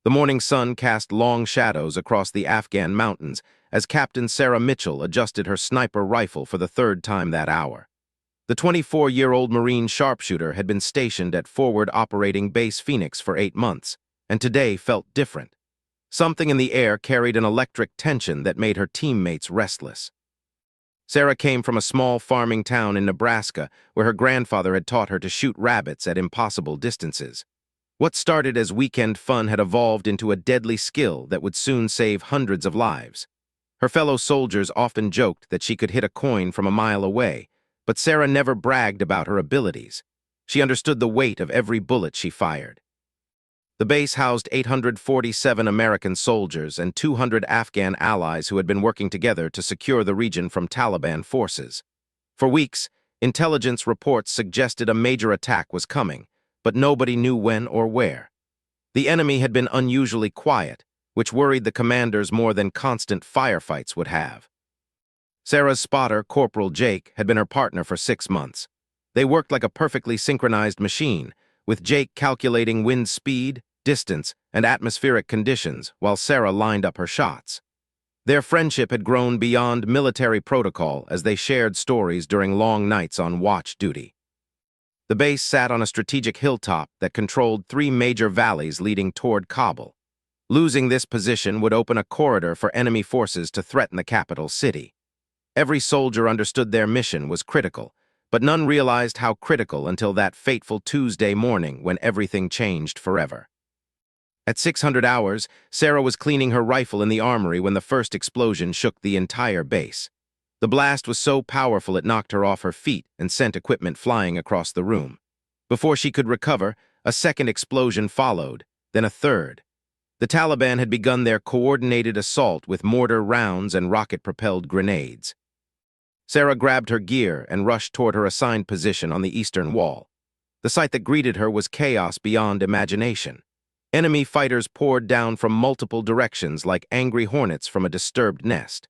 The morning sun cast long shadows across the Afghan mountains as Captain Sarah Mitchell adjusted her sniper rifle for the third time that hour. The 24-year-old Marine sharpshooter had been stationed at Forward Operating Base Phoenix for 8 months, and today felt different. Something in the air carried an electric tension that made her teammates restless. Sarah came from a small farming town in Nebraska where her grandfather had taught her to shoot rabbits at impossible distances. What started as weekend fun had evolved into a deadly skill that would soon save hundreds of lives. Her fellow soldiers often joked that she could hit a coin from a mile away, but Sarah never bragged about her abilities. She understood the weight of every bullet she fired. The base housed 847 American soldiers and 200 Afghan allies who had been working together to secure the region from Taliban forces. For weeks, intelligence reports suggested a major attack was coming, but nobody knew when or where. The enemy had been unusually quiet, which worried the commanders more than constant firefights would have. Sarah's spotter, Corporal Jake, had been her partner for 6 months. They worked like a perfectly synchronized machine, with Jake calculating wind speed, distance, and atmospheric conditions while Sarah lined up her shots. Their friendship had grown beyond military protocol as they shared stories during long nights on watch duty. The base sat on a strategic hilltop that controlled 3 major valleys leading toward Kabul. Losing this position would open a corridor for enemy forces to threaten the capital city. Every soldier understood their mission was critical, but none realized how critical until that fateful Tuesday morning when everything changed forever. At 600 hours, Sarah was cleaning her rifle in the armory when the first explosion shook the entire base. The blast was so powerful it knocked her off her feet and sent equipment flying across the room. Before she could recover, a second explosion followed, then a third. The Taliban had begun their coordinated assault with mortar rounds and rocket-propelled grenades. Sarah grabbed her gear and rushed toward her assigned position on the eastern wall. The sight that greeted her was chaos beyond imagination. Enemy fighters poured down from multiple directions like angry hornets from a disturbed nest.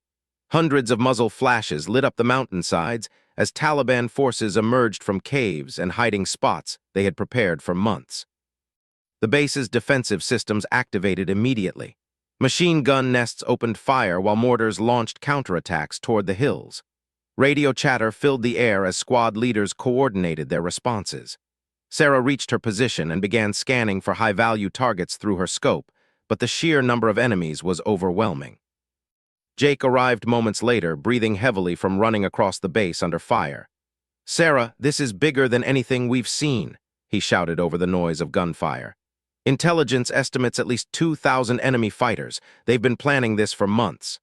Hundreds of muzzle flashes lit up the mountainsides as Taliban forces emerged from caves and hiding spots they had prepared for months. The base's defensive systems activated immediately. Machine gun nests opened fire while mortars launched counterattacks toward the hills. Radio chatter filled the air as squad leaders coordinated their responses. Sarah reached her position and began scanning for high-value targets through her scope, but the sheer number of enemies was overwhelming. Jake arrived moments later, breathing heavily from running across the base under fire. "Sarah, this is bigger than anything we've seen," he shouted over the noise of gunfire. "Intelligence estimates at least 2,000 enemy fighters. They've been planning this for months."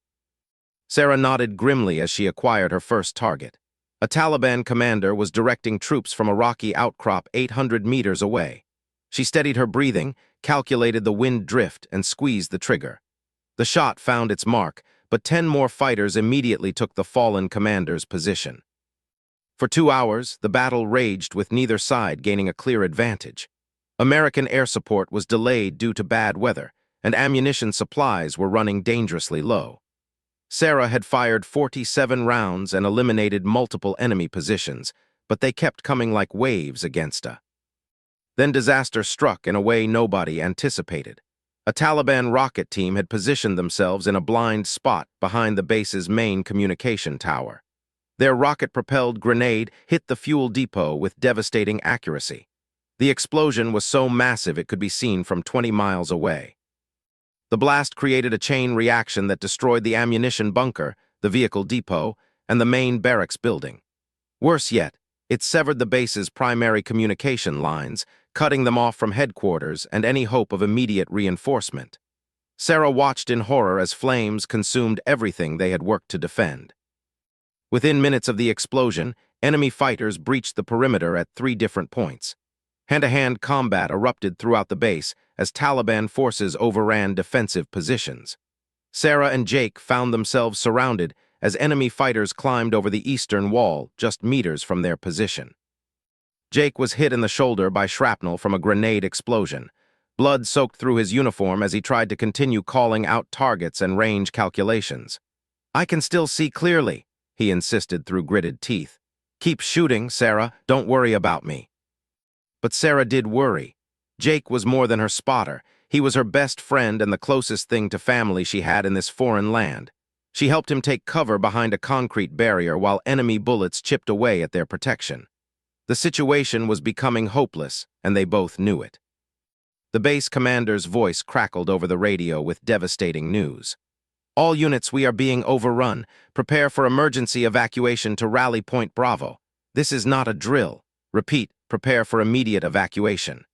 Sarah nodded grimly as she acquired her first target. A Taliban commander was directing troops from a rocky outcrop 800 meters away. She steadied her breathing, calculated the wind drift, and squeezed the trigger. The shot found its mark, but 10 more fighters immediately took the fallen commander's position. For 2 hours, the battle raged with neither side gaining a clear advantage. American air support was delayed due to bad weather, and ammunition supplies were running dangerously low. Sarah had fired 47 rounds and eliminated multiple enemy positions, but they kept coming like waves against her. Then disaster struck in a way nobody anticipated. A Taliban rocket team had positioned themselves in a blind spot behind the base's main communication tower. Their rocket-propelled grenade hit the fuel depot with devastating accuracy. The explosion was so massive it could be seen from 20 miles away. The blast created a chain reaction that destroyed the ammunition bunker, the vehicle depot, and the main barracks building. Worse yet, it severed the base's primary communication lines, cutting them off from headquarters and any hope of immediate reinforcement. Sarah watched in horror as flames consumed everything they had worked to defend. Within minutes of the explosion, enemy fighters breached the perimeter at 3 different points. Hand-to-hand combat erupted throughout the base as Taliban forces overran defensive positions. Sarah and Jake found themselves surrounded as enemy fighters climbed over the eastern wall just meters from their position. Jake was hit in the shoulder by shrapnel from a grenade explosion. Blood soaked through his uniform as he tried to continue calling out targets and range calculations. "I can still see clearly," he insisted through gritted teeth. "Keep shooting, Sarah. Don't worry about me." But Sarah did worry. Jake was more than her spotter. He was her best friend and the closest thing to family she had in this foreign land. She helped him take cover behind a concrete barrier while enemy bullets chipped away at their protection. The situation was becoming hopeless, and they both knew it. The base commander's voice crackled over the radio with devastating news. "All units, we are being overrun. Prepare for emergency evacuation to Rally Point Bravo. This is not a drill. Repeat, prepare for immediate evacuation."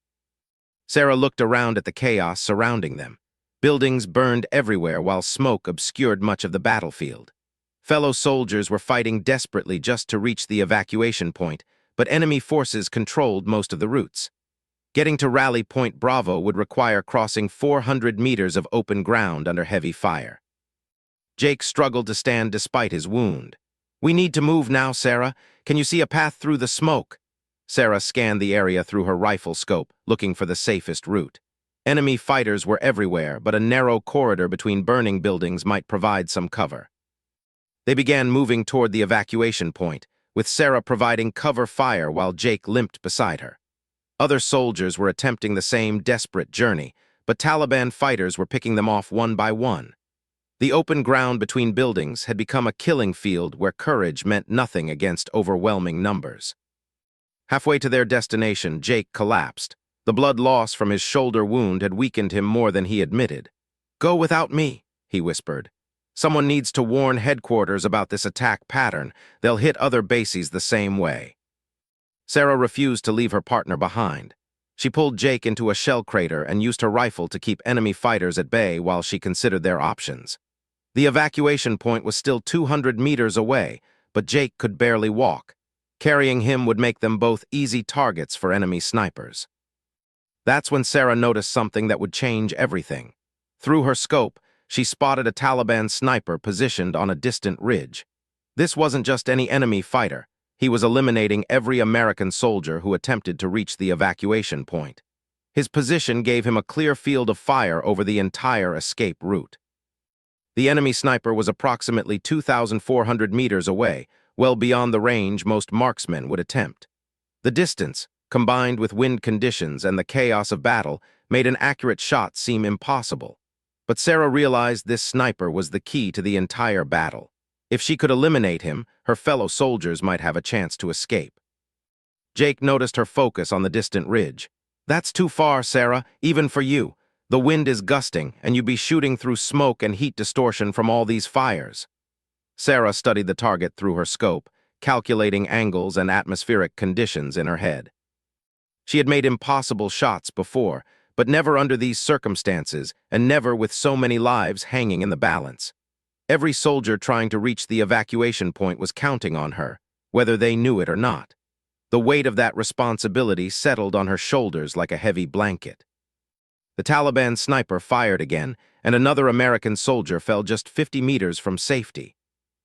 Sarah looked around at the chaos surrounding them. Buildings burned everywhere while smoke obscured much of the battlefield. Fellow soldiers were fighting desperately just to reach the evacuation point, but enemy forces controlled most of the routes. Getting to Rally Point Bravo would require crossing 400 meters of open ground under heavy fire. Jake struggled to stand despite his wound. "We need to move now, Sarah. Can you see a path through the smoke?" Sarah scanned the area through her rifle scope, looking for the safest route. Enemy fighters were everywhere, but a narrow corridor between burning buildings might provide some cover. They began moving toward the evacuation point, with Sarah providing cover fire while Jake limped beside her. Other soldiers were attempting the same desperate journey, but Taliban fighters were picking them off one by one. The open ground between buildings had become a killing field where courage meant nothing against overwhelming numbers. Halfway to their destination, Jake collapsed. The blood loss from his shoulder wound had weakened him more than he admitted. "Go without me," he whispered. "Someone needs to warn headquarters about this attack pattern. They'll hit other bases the same way." Sarah refused to leave her partner behind. She pulled Jake into a shell crater and used her rifle to keep enemy fighters at bay while she considered their options. The evacuation point was still 200 meters away, but Jake could barely walk. Carrying him would make them both easy targets for enemy snipers. That's when Sarah noticed something that would change everything. Through her scope, she spotted a Taliban sniper positioned on a distant ridge. This wasn't just any enemy fighter. He was eliminating every American soldier who attempted to reach the evacuation point. His position gave him a clear field of fire over the entire escape route. The enemy sniper was approximately 2,400 meters away, well beyond the range most marksmen would attempt. The distance, combined with wind conditions and the chaos of battle, made an accurate shot seem impossible. But Sarah realized this sniper was the key to the entire battle. If she could eliminate him, her fellow soldiers might have a chance to escape. Jake noticed her focus on the distant ridge. "That's too far, Sarah, even for you. The wind is gusting, and you'd be shooting through smoke and heat distortion from all these fires." Sarah studied the target through her scope, calculating angles and atmospheric conditions in her head. She had made impossible shots before, but never under these circumstances, and never with so many lives hanging in the balance. Every soldier trying to reach the evacuation point was counting on her, whether they knew it or not. The weight of that responsibility settled on her shoulders like a heavy blanket. The Taliban sniper fired again, and another American soldier fell just 50 meters from safety.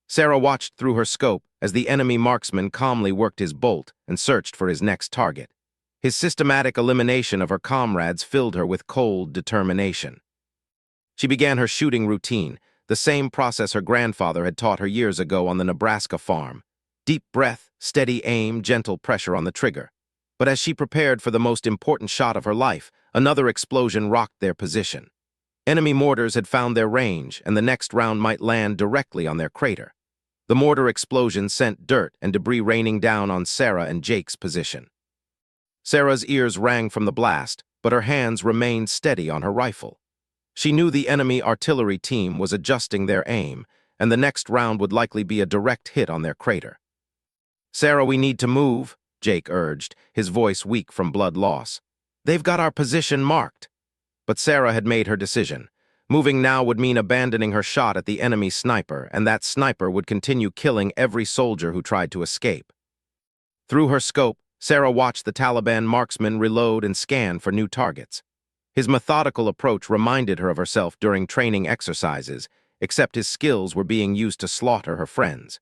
Sarah watched through her scope as the enemy marksman calmly worked his bolt and searched for his next target. His systematic elimination of her comrades filled her with cold determination. She began her shooting routine, the same process her grandfather had taught her years ago on the Nebraska farm. Deep breath, steady aim, gentle pressure on the trigger. But as she prepared for the most important shot of her life, another explosion rocked their position. Enemy mortars had found their range, and the next round might land directly on their crater. The mortar explosion sent dirt and debris raining down on Sarah and Jake's position. Sarah's ears rang from the blast, but her hands remained steady on her rifle. She knew the enemy artillery team was adjusting their aim, and the next round would likely be a direct hit on their crater. "Sarah, we need to move," Jake urged, his voice weak from blood loss. "They've got our position marked." But Sarah had made her decision. Moving now would mean abandoning her shot at the enemy sniper, and that sniper would continue killing every soldier who tried to escape. Through her scope, Sarah watched the Taliban marksman reload and scan for new targets. His methodical approach reminded her of herself during training exercises, except his skills were being used to slaughter her friends.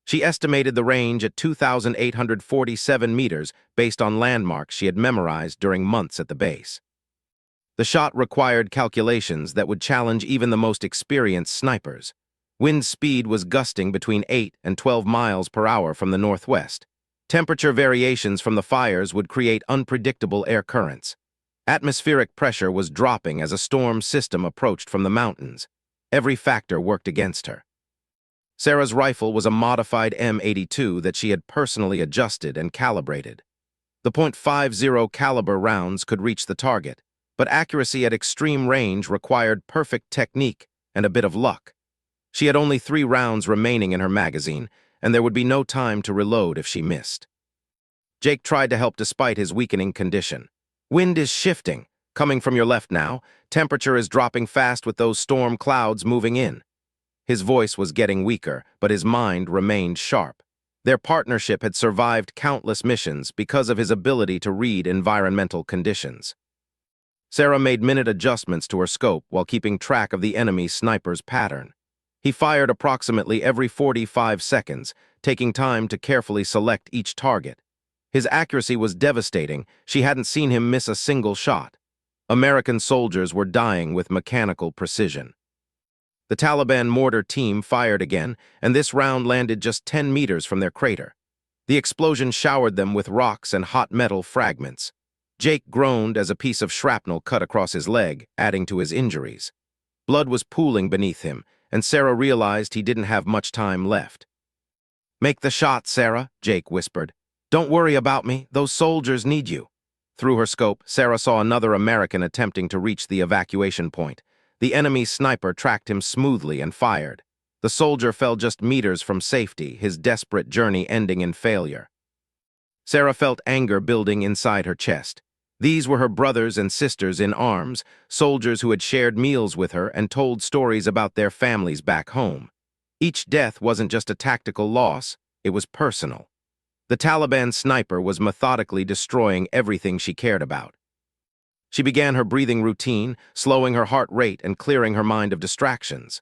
She estimated the range at 2,847 meters based on landmarks she had memorized during months at the base. The shot required calculations that would challenge even the most experienced snipers. Wind speed was gusting between 8 and 12 miles per hour from the northwest. Temperature variations from the fires would create unpredictable air currents. Atmospheric pressure was dropping as a storm system approached from the mountains. Every factor worked against her. Sarah's rifle was a modified M82 that she had personally adjusted and calibrated. The .50 caliber rounds could reach the target, but accuracy at extreme range required perfect technique and a bit of luck. She had only 3 rounds remaining in her magazine, and there would be no time to reload if she missed. Jake tried to help despite his weakening condition. Wind is shifting, coming from your left now. Temperature is dropping fast with those storm clouds moving in. His voice was getting weaker, but his mind remained sharp. Their partnership had survived countless missions because of his ability to read environmental conditions. Sarah made minute adjustments to her scope while keeping track of the enemy sniper's pattern. He fired approximately every 45 seconds, taking time to carefully select each target. His accuracy was devastating. She hadn't seen him miss a single shot. American soldiers were dying with mechanical precision. The Taliban mortar team fired again, and this round landed just 10 meters from their crater. The explosion showered them with rocks and hot metal fragments. Jake groaned as a piece of shrapnel cut across his leg, adding to his injuries. Blood was pooling beneath him, and Sarah realized he didn't have much time left. "Make the shot, Sarah," Jake whispered. "Don't worry about me. Those soldiers need you." Through her scope, Sarah saw another American attempting to reach the evacuation point. The enemy sniper tracked him smoothly and fired. The soldier fell just meters from safety, his desperate journey ending in failure. Sarah felt anger building inside her chest. These were her brothers and sisters in arms, soldiers who had shared meals with her and told stories about their families back home. Each death wasn't just a tactical loss, it was personal. The Taliban sniper was methodically destroying everything she cared about. She began her breathing routine, slowing her heart rate and clearing her mind of distractions.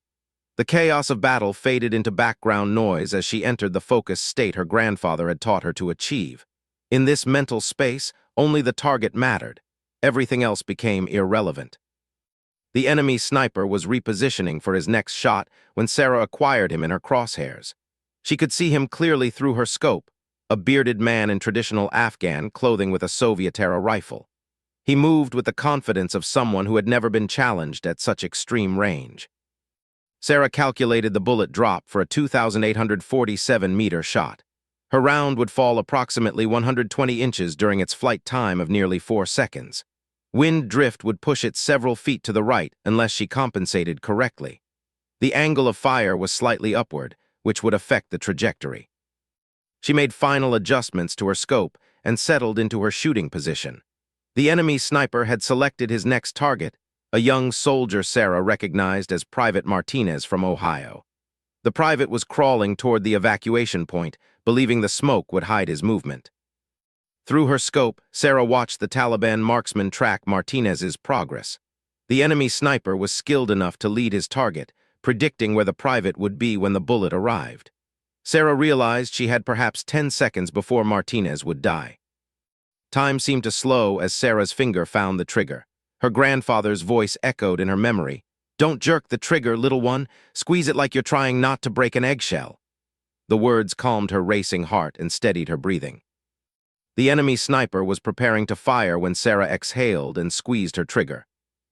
The chaos of battle faded into background noise as she entered the focused state her grandfather had taught her to achieve. In this mental space, only the target mattered. Everything else became irrelevant. The enemy sniper was repositioning for his next shot when Sarah acquired him in her crosshairs. She could see him clearly through her scope, a bearded man in traditional Afghan clothing with a Soviet-era rifle. He moved with the confidence of someone who had never been challenged at such extreme range. Sarah calculated the bullet drop for a 2,847-meter shot. Her round would fall approximately 120 inches during its flight time of nearly 4 seconds. Wind drift would push it several feet to the right unless she compensated correctly. The angle of fire was slightly upward, which would affect the trajectory. She made final adjustments to her scope and settled into her shooting position. The enemy sniper had selected his next target, a young soldier Sarah recognized as Private Martinez from Ohio. The private was crawling toward the evacuation point, believing the smoke would hide his movement. Through her scope, Sarah watched the Taliban marksman track Martinez's progress. The enemy sniper was skilled enough to lead his target, predicting where the private would be when the bullet arrived. Sarah realized she had perhaps 10 seconds before Martinez would die. Time seemed to slow as Sarah's finger found the trigger. Her grandfather's voice echoed in her memory. "Don't jerk the trigger, little one. Squeeze it like you're trying not to break an eggshell." The words calmed her racing heart and steadied her breathing. The enemy sniper was preparing to fire when Sarah exhaled and squeezed her trigger.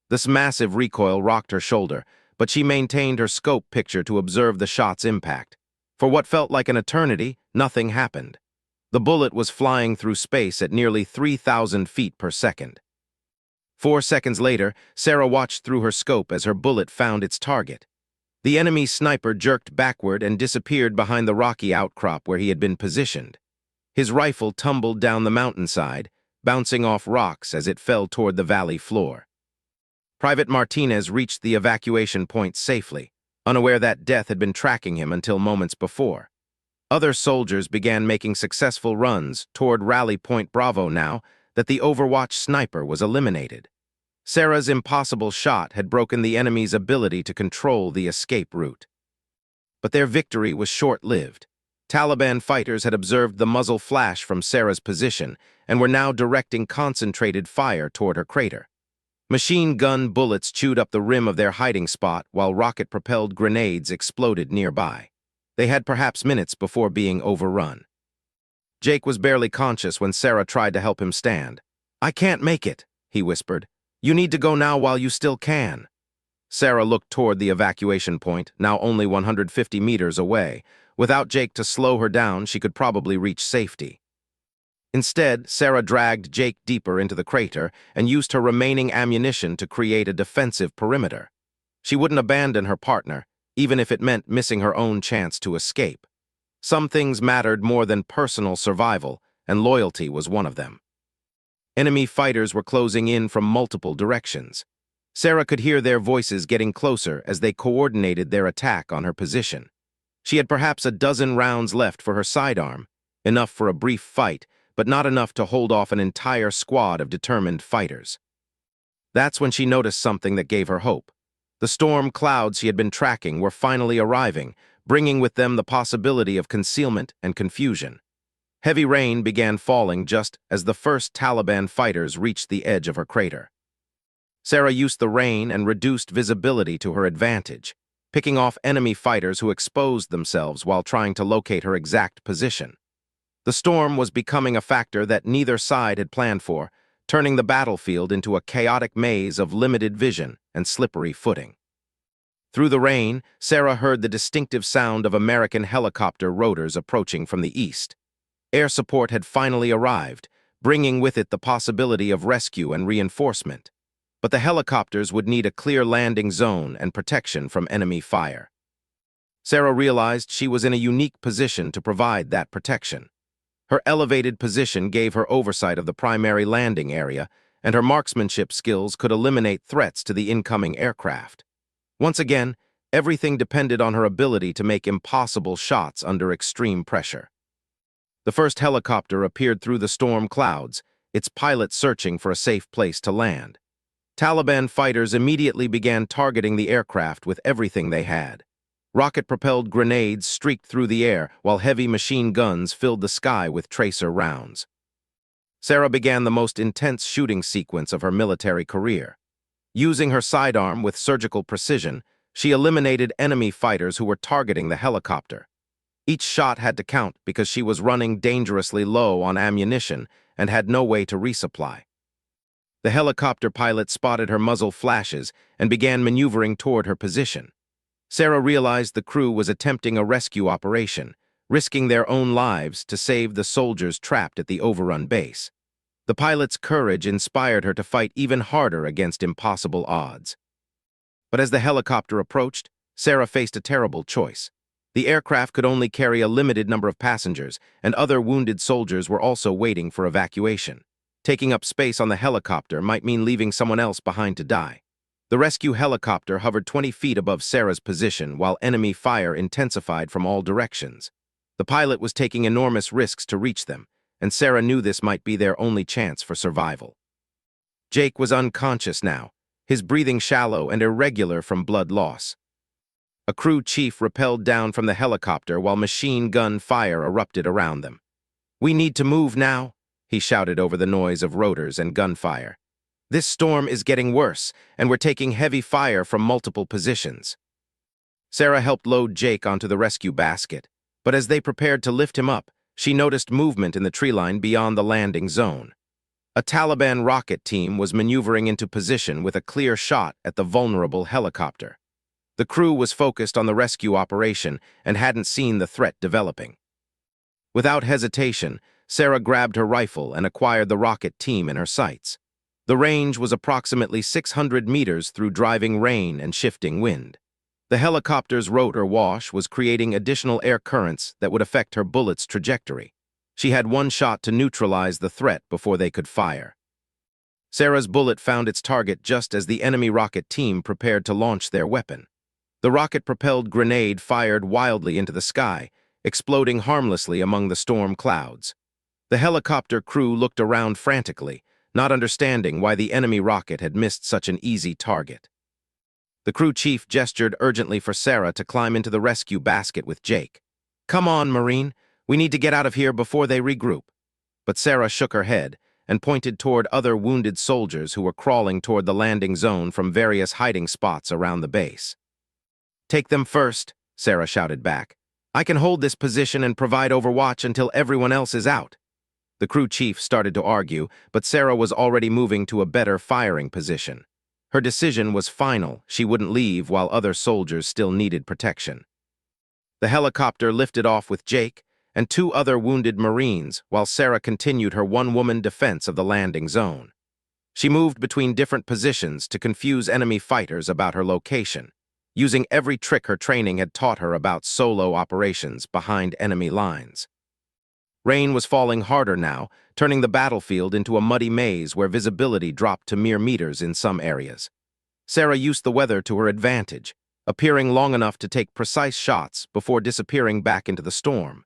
This massive recoil rocked her shoulder, but she maintained her scope picture to observe the shot's impact. For what felt like an eternity, nothing happened. The bullet was flying through space at nearly 3,000 feet per second. 4 seconds later, Sarah watched through her scope as her bullet found its target. The enemy sniper jerked backward and disappeared behind the rocky outcrop where he had been positioned. His rifle tumbled down the mountainside, bouncing off rocks as it fell toward the valley floor. Private Martinez reached the evacuation point safely, unaware that death had been tracking him until moments before. Other soldiers began making successful runs toward Rally Point Bravo now that the Overwatch sniper was eliminated. Sarah's impossible shot had broken the enemy's ability to control the escape route. But their victory was short-lived. Taliban fighters had observed the muzzle flash from Sarah's position and were now directing concentrated fire toward her crater. Machine gun bullets chewed up the rim of their hiding spot while rocket-propelled grenades exploded nearby. They had perhaps minutes before being overrun. Jake was barely conscious when Sarah tried to help him stand. "I can't make it," he whispered. "You need to go now while you still can." Sarah looked toward the evacuation point, now only 150 meters away. Without Jake to slow her down, she could probably reach safety. Instead, Sarah dragged Jake deeper into the crater and used her remaining ammunition to create a defensive perimeter. She wouldn't abandon her partner, even if it meant missing her own chance to escape. Some things mattered more than personal survival, and loyalty was one of them. Enemy fighters were closing in from multiple directions. Sarah could hear their voices getting closer as they coordinated their attack on her position. She had perhaps a dozen rounds left for her sidearm, enough for a brief fight, but not enough to hold off an entire squad of determined fighters. That's when she noticed something that gave her hope. The storm clouds she had been tracking were finally arriving, bringing with them the possibility of concealment and confusion. Heavy rain began falling just as the first Taliban fighters reached the edge of her crater. Sarah used the rain and reduced visibility to her advantage, picking off enemy fighters who exposed themselves while trying to locate her exact position. The storm was becoming a factor that neither side had planned for, turning the battlefield into a chaotic maze of limited vision and slippery footing. Through the rain, Sarah heard the distinctive sound of American helicopter rotors approaching from the east. Air support had finally arrived, bringing with it the possibility of rescue and reinforcement. But the helicopters would need a clear landing zone and protection from enemy fire. Sarah realized she was in a unique position to provide that protection. Her elevated position gave her oversight of the primary landing area, and her marksmanship skills could eliminate threats to the incoming aircraft. Once again, everything depended on her ability to make impossible shots under extreme pressure. The first helicopter appeared through the storm clouds, its pilot searching for a safe place to land. Taliban fighters immediately began targeting the aircraft with everything they had. Rocket-propelled grenades streaked through the air, while heavy machine guns filled the sky with tracer rounds. Sarah began the most intense shooting sequence of her military career. Using her sidearm with surgical precision, she eliminated enemy fighters who were targeting the helicopter. Each shot had to count because she was running dangerously low on ammunition and had no way to resupply. The helicopter pilot spotted her muzzle flashes and began maneuvering toward her position. Sarah realized the crew was attempting a rescue operation, risking their own lives to save the soldiers trapped at the overrun base. The pilot's courage inspired her to fight even harder against impossible odds. But as the helicopter approached, Sarah faced a terrible choice. The aircraft could only carry a limited number of passengers, and other wounded soldiers were also waiting for evacuation. Taking up space on the helicopter might mean leaving someone else behind to die. The rescue helicopter hovered 20 feet above Sarah's position while enemy fire intensified from all directions. The pilot was taking enormous risks to reach them, and Sarah knew this might be their only chance for survival. Jake was unconscious now, his breathing shallow and irregular from blood loss. A crew chief rappelled down from the helicopter while machine gun fire erupted around them. "We need to move now," he shouted over the noise of rotors and gunfire. "This storm is getting worse, and we're taking heavy fire from multiple positions." Sarah helped load Jake onto the rescue basket, but as they prepared to lift him up, she noticed movement in the tree line beyond the landing zone. A Taliban rocket team was maneuvering into position with a clear shot at the vulnerable helicopter. The crew was focused on the rescue operation and hadn't seen the threat developing. Without hesitation, Sarah grabbed her rifle and acquired the rocket team in her sights. The range was approximately 600 meters through driving rain and shifting wind. The helicopter's rotor wash was creating additional air currents that would affect her bullet's trajectory. She had one shot to neutralize the threat before they could fire. Sarah's bullet found its target just as the enemy rocket team prepared to launch their weapon. The rocket-propelled grenade fired wildly into the sky, exploding harmlessly among the storm clouds. The helicopter crew looked around frantically, not understanding why the enemy rocket had missed such an easy target. The crew chief gestured urgently for Sarah to climb into the rescue basket with Jake. "Come on, Marine. We need to get out of here before they regroup." But Sarah shook her head and pointed toward other wounded soldiers who were crawling toward the landing zone from various hiding spots around the base. "Take them first," Sarah shouted back. "I can hold this position and provide overwatch until everyone else is out." The crew chief started to argue, but Sarah was already moving to a better firing position. Her decision was final. She wouldn't leave while other soldiers still needed protection. The helicopter lifted off with Jake and two other wounded Marines, while Sarah continued her one-woman defense of the landing zone. She moved between different positions to confuse enemy fighters about her location, using every trick her training had taught her about solo operations behind enemy lines. Rain was falling harder now, turning the battlefield into a muddy maze where visibility dropped to mere meters in some areas. Sarah used the weather to her advantage, appearing long enough to take precise shots before disappearing back into the storm.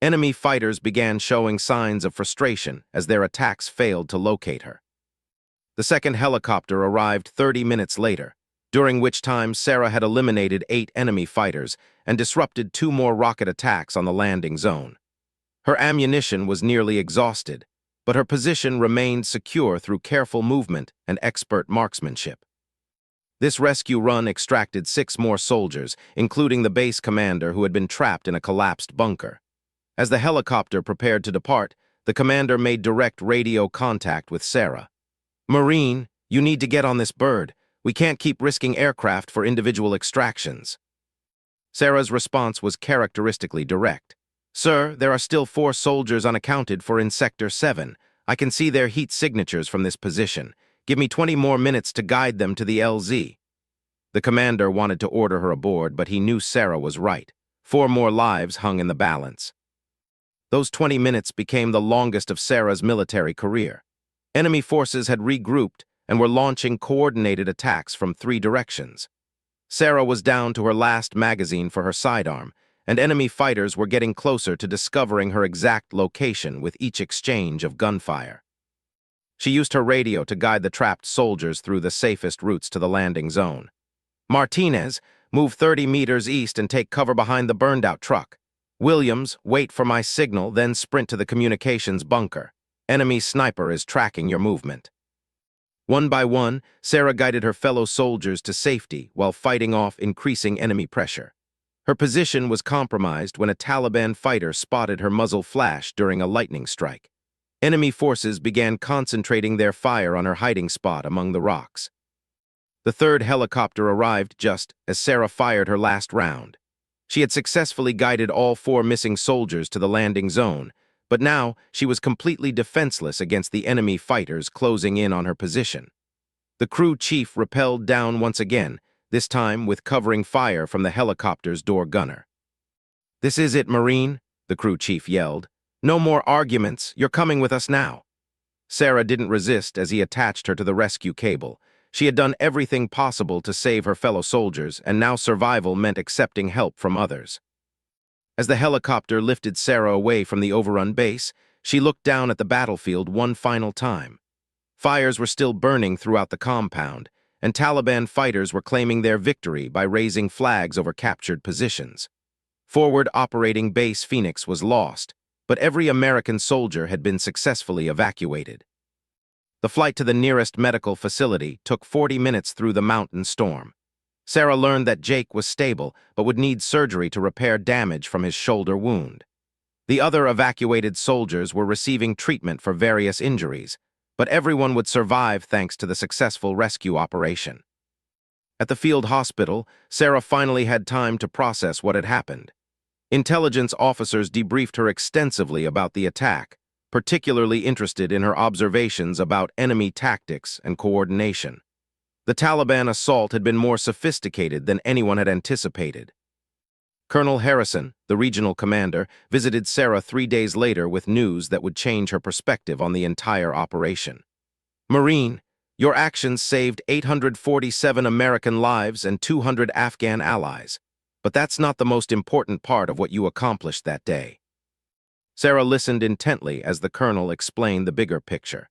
Enemy fighters began showing signs of frustration as their attacks failed to locate her. The second helicopter arrived 30 minutes later, during which time Sarah had eliminated 8 enemy fighters and disrupted 2 more rocket attacks on the landing zone. Her ammunition was nearly exhausted, but her position remained secure through careful movement and expert marksmanship. This rescue run extracted 6 more soldiers, including the base commander who had been trapped in a collapsed bunker. As the helicopter prepared to depart, the commander made direct radio contact with Sarah. "Marine, you need to get on this bird. We can't keep risking aircraft for individual extractions." Sarah's response was characteristically direct. "Sir, there are still 4 soldiers unaccounted for in Sector 7. I can see their heat signatures from this position. Give me 20 more minutes to guide them to the LZ." The commander wanted to order her aboard, but he knew Sarah was right. 4 more lives hung in the balance. Those 20 minutes became the longest of Sarah's military career. Enemy forces had regrouped and were launching coordinated attacks from 3 directions. Sarah was down to her last magazine for her sidearm, and enemy fighters were getting closer to discovering her exact location with each exchange of gunfire. She used her radio to guide the trapped soldiers through the safest routes to the landing zone. "Martinez, move 30 meters east and take cover behind the burned-out truck. Williams, wait for my signal, then sprint to the communications bunker. Enemy sniper is tracking your movement." One by one, Sarah guided her fellow soldiers to safety while fighting off increasing enemy pressure. Her position was compromised when a Taliban fighter spotted her muzzle flash during a lightning strike. Enemy forces began concentrating their fire on her hiding spot among the rocks. The third helicopter arrived just as Sarah fired her last round. She had successfully guided all 4 missing soldiers to the landing zone, but now she was completely defenseless against the enemy fighters closing in on her position. The crew chief rappelled down once again, this time with covering fire from the helicopter's door gunner. "This is it, Marine," the crew chief yelled. "No more arguments, you're coming with us now." Sarah didn't resist as he attached her to the rescue cable. She had done everything possible to save her fellow soldiers, and now survival meant accepting help from others. As the helicopter lifted Sarah away from the overrun base, she looked down at the battlefield one final time. Fires were still burning throughout the compound, and Taliban fighters were claiming their victory by raising flags over captured positions. Forward operating Base Phoenix was lost, but every American soldier had been successfully evacuated. The flight to the nearest medical facility took 40 minutes through the mountain storm. Sarah learned that Jake was stable, but would need surgery to repair damage from his shoulder wound. The other evacuated soldiers were receiving treatment for various injuries, but everyone would survive thanks to the successful rescue operation. At the field hospital, Sarah finally had time to process what had happened. Intelligence officers debriefed her extensively about the attack, particularly interested in her observations about enemy tactics and coordination. The Taliban assault had been more sophisticated than anyone had anticipated. Colonel Harrison, the regional commander, visited Sarah 3 days later with news that would change her perspective on the entire operation. "Marine, your actions saved 847 American lives and 200 Afghan allies, but that's not the most important part of what you accomplished that day." Sarah listened intently as the colonel explained the bigger picture.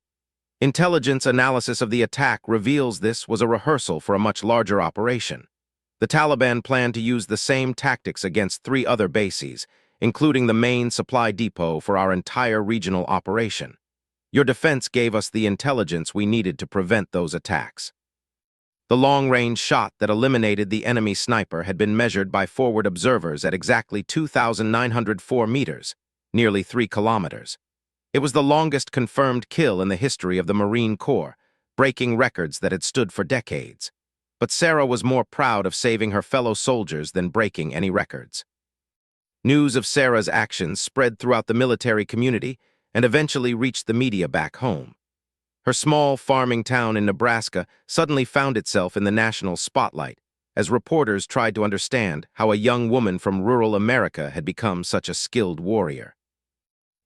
Intelligence analysis of the attack reveals this was a rehearsal for a much larger operation. The Taliban planned to use the same tactics against 3 other bases, including the main supply depot for our entire regional operation. Your defense gave us the intelligence we needed to prevent those attacks. The long-range shot that eliminated the enemy sniper had been measured by forward observers at exactly 2,904 meters, nearly 3 kilometers. It was the longest confirmed kill in the history of the Marine Corps, breaking records that had stood for decades. But Sarah was more proud of saving her fellow soldiers than breaking any records. News of Sarah's actions spread throughout the military community and eventually reached the media back home. Her small farming town in Nebraska suddenly found itself in the national spotlight as reporters tried to understand how a young woman from rural America had become such a skilled warrior.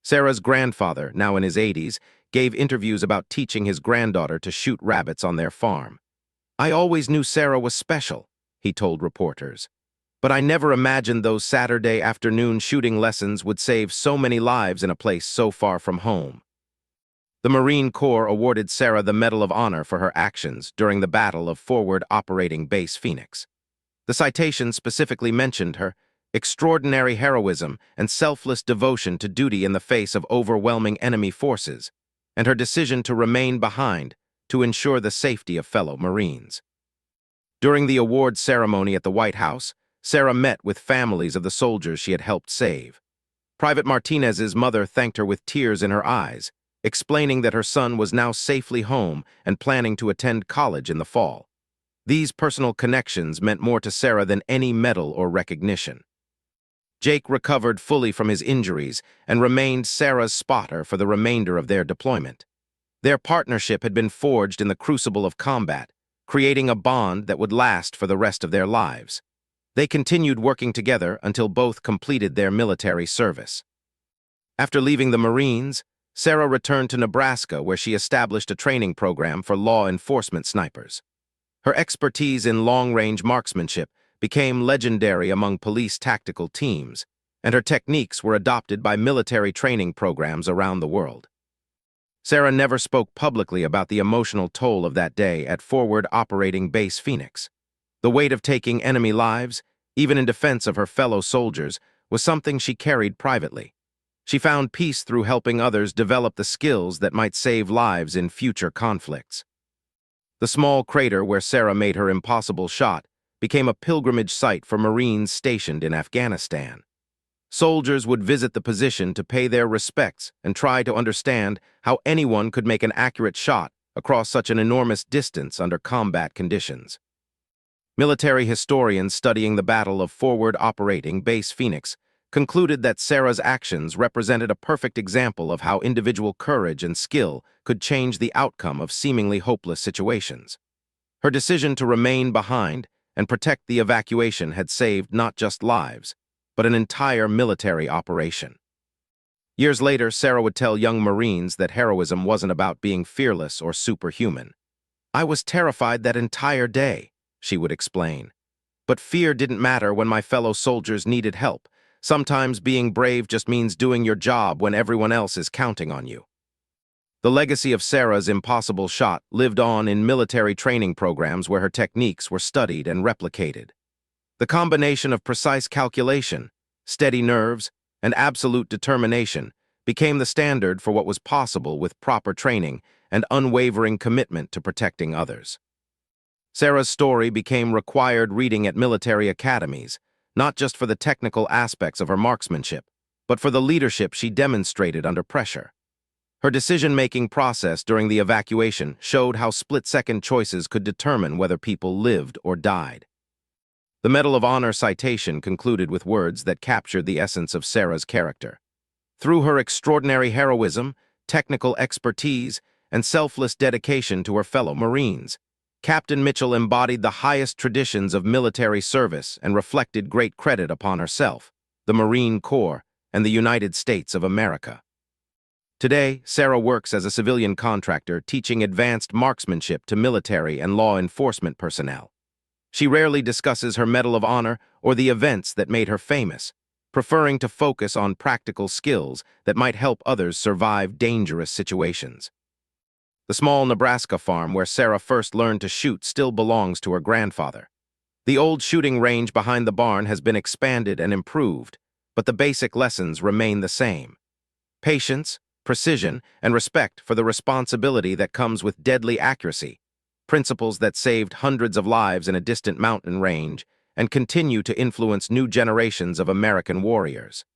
Sarah's grandfather, now in his 80s, gave interviews about teaching his granddaughter to shoot rabbits on their farm. "I always knew Sarah was special," he told reporters. "But I never imagined those Saturday afternoon shooting lessons would save so many lives in a place so far from home." The Marine Corps awarded Sarah the Medal of Honor for her actions during the Battle of Forward Operating Base Phoenix. The citation specifically mentioned her extraordinary heroism and selfless devotion to duty in the face of overwhelming enemy forces, and her decision to remain behind to ensure the safety of fellow Marines. During the award ceremony at the White House, Sarah met with families of the soldiers she had helped save. Private Martinez's mother thanked her with tears in her eyes, explaining that her son was now safely home and planning to attend college in the fall. These personal connections meant more to Sarah than any medal or recognition. Jake recovered fully from his injuries and remained Sarah's spotter for the remainder of their deployment. Their partnership had been forged in the crucible of combat, creating a bond that would last for the rest of their lives. They continued working together until both completed their military service. After leaving the Marines, Sarah returned to Nebraska, where she established a training program for law enforcement snipers. Her expertise in long-range marksmanship became legendary among police tactical teams, and her techniques were adopted by military training programs around the world. Sarah never spoke publicly about the emotional toll of that day at Forward Operating Base Phoenix. The weight of taking enemy lives, even in defense of her fellow soldiers, was something she carried privately. She found peace through helping others develop the skills that might save lives in future conflicts. The small crater where Sarah made her impossible shot became a pilgrimage site for Marines stationed in Afghanistan. Soldiers would visit the position to pay their respects and try to understand how anyone could make an accurate shot across such an enormous distance under combat conditions. Military historians studying the Battle of Forward Operating Base Phoenix concluded that Sarah's actions represented a perfect example of how individual courage and skill could change the outcome of seemingly hopeless situations. Her decision to remain behind and protect the evacuation had saved not just lives, but an entire military operation. Years later, Sarah would tell young Marines that heroism wasn't about being fearless or superhuman. "I was terrified that entire day," she would explain. "But fear didn't matter when my fellow soldiers needed help. Sometimes being brave just means doing your job when everyone else is counting on you." The legacy of Sarah's impossible shot lived on in military training programs where her techniques were studied and replicated. The combination of precise calculation, steady nerves, and absolute determination became the standard for what was possible with proper training and unwavering commitment to protecting others. Sarah's story became required reading at military academies, not just for the technical aspects of her marksmanship, but for the leadership she demonstrated under pressure. Her decision-making process during the evacuation showed how split-second choices could determine whether people lived or died. The Medal of Honor citation concluded with words that captured the essence of Sarah's character. Through her extraordinary heroism, technical expertise, and selfless dedication to her fellow Marines, Captain Mitchell embodied the highest traditions of military service and reflected great credit upon herself, the Marine Corps, and the United States of America. Today, Sarah works as a civilian contractor teaching advanced marksmanship to military and law enforcement personnel. She rarely discusses her Medal of Honor or the events that made her famous, preferring to focus on practical skills that might help others survive dangerous situations. The small Nebraska farm where Sarah first learned to shoot still belongs to her grandfather. The old shooting range behind the barn has been expanded and improved, but the basic lessons remain the same. Patience, precision, and respect for the responsibility that comes with deadly accuracy, principles that saved hundreds of lives in a distant mountain range and continue to influence new generations of American warriors.